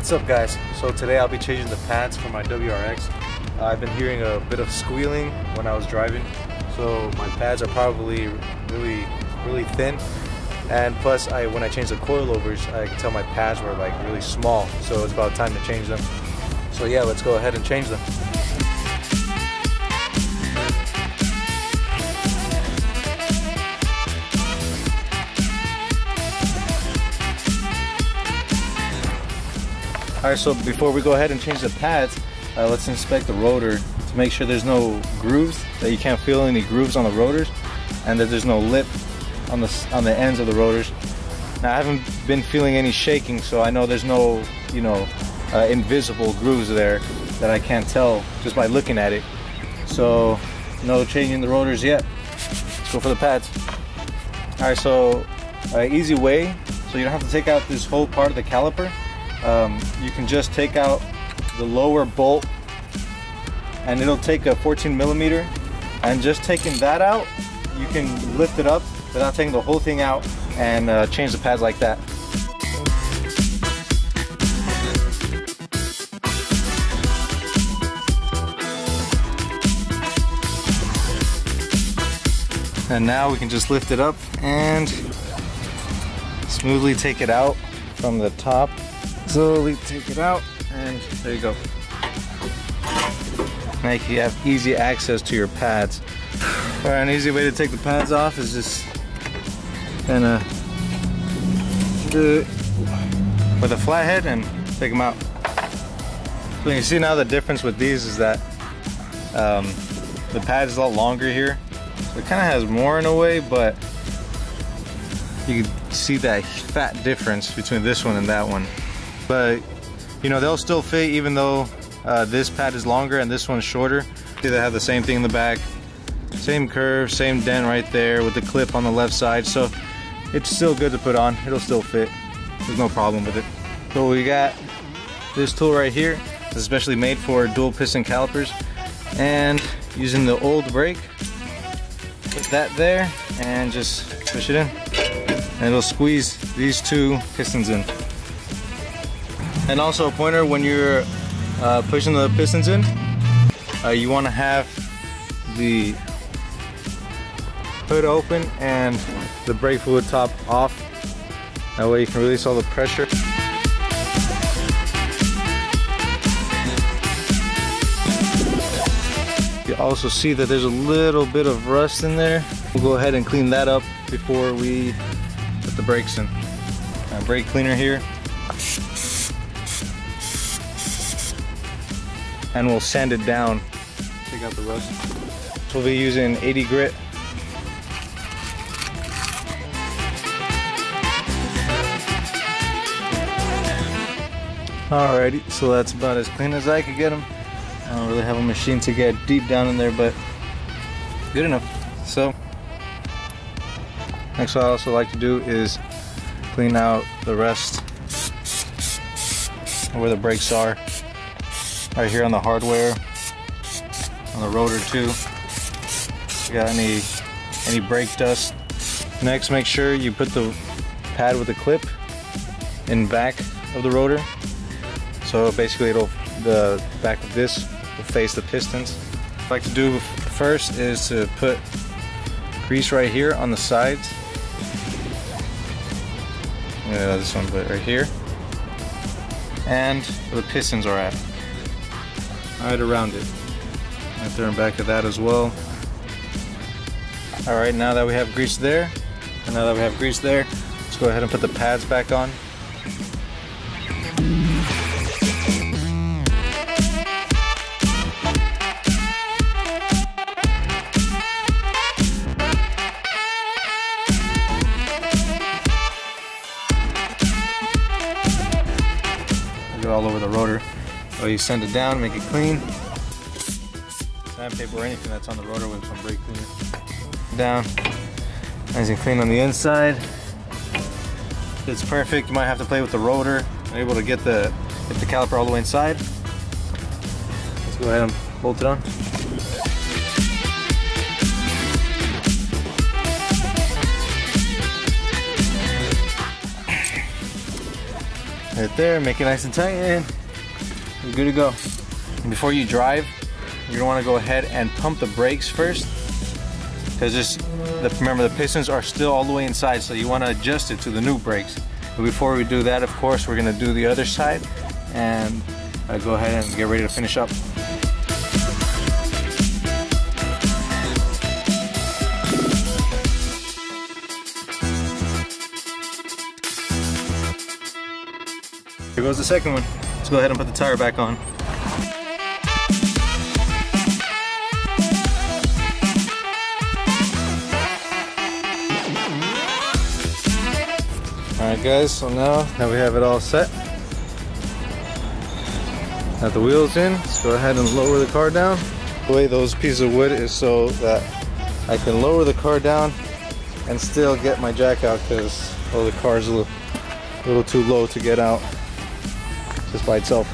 What's up guys? So today I'll be changing the pads for my WRX. I've been hearing a bit of squealing when I was driving, so my pads are probably really thin, and plus when I changed the coilovers I could tell my pads were like really small, so it's about time to change them. So yeah, let's go ahead and change them. Alright, so before we go ahead and change the pads, let's inspect the rotor to make sure there's no grooves, that you can't feel any grooves on the rotors, and that there's no lip on the ends of the rotors. Now I haven't been feeling any shaking, so I know there's no, invisible grooves there that I can't tell just by looking at it. So no changing the rotors yet. Let's go for the pads. Alright, so easy way, so you don't have to take out this whole part of the caliper. You can just take out the lower bolt, and it'll take a 14mm, and just taking that out you can lift it up without taking the whole thing out and change the pads like that. And now we can just lift it up and smoothly take it out from the top. Slowly take it out, and there you go. Now you have easy access to your pads. Alright, an easy way to take the pads off is just kind of do it with a flathead and take them out. So you see now the difference with these is that the pad is a lot longer here. So it kind of has more in a way, but you can see that fat difference between this one and that one. But they'll still fit even though this pad is longer and this one's shorter. They have the same thing in the back, same curve, same dent right there with the clip on the left side, so it's still good to put on. It'll still fit. There's no problem with it. So we got this tool right here. It's especially made for dual piston calipers, and using the old brake, put that there and just push it in, and it'll squeeze these two pistons in. And also a pointer, when you're pushing the pistons in, you want to have the hood open and the brake fluid top off. That way you can release all the pressure. You also see that there's a little bit of rust in there. We'll go ahead and clean that up before we put the brakes in. Brake cleaner here. And we'll sand it down, take out the rust. So we'll be using 80 grit. Alrighty, so that's about as clean as I could get them. I don't really have a machine to get deep down in there, but good enough. So next, what I also like to do is clean out the rest where the brakes are. Right here on the hardware, on the rotor too. If you got any brake dust. Next, make sure you put the pad with the clip in back of the rotor. So basically the back of this will face the pistons. What I like to do first is to put grease right here on the sides. This one, but right here. And where the pistons are at. Right around it. Right there and back of that as well. Alright, now that we have grease there, and now that we have grease there, let's go ahead and put the pads back on. Get it all over the rotor. So you sand it down, make it clean. Sandpaper or anything that's on the rotor with some brake cleaner. Down, nice and clean on the inside. It's perfect. You might have to play with the rotor. I'm able to get the caliper all the way inside. Let's go ahead and bolt it on. right there, make it nice and tight, and you're good to go. And before you drive, you're gonna wanna go ahead and pump the brakes first, because remember the pistons are still all the way inside, so you wanna adjust it to the new brakes. But before we do that, of course, we're gonna do the other side, and go ahead and get ready to finish up. Here goes the second one. Let's go ahead and put the tire back on. Alright guys, so now we have it all set. Got the wheels in. Let's go ahead and lower the car down. The way those pieces of wood is so that I can lower the car down and still get my jack out, because the car's a little too low to get out just by itself.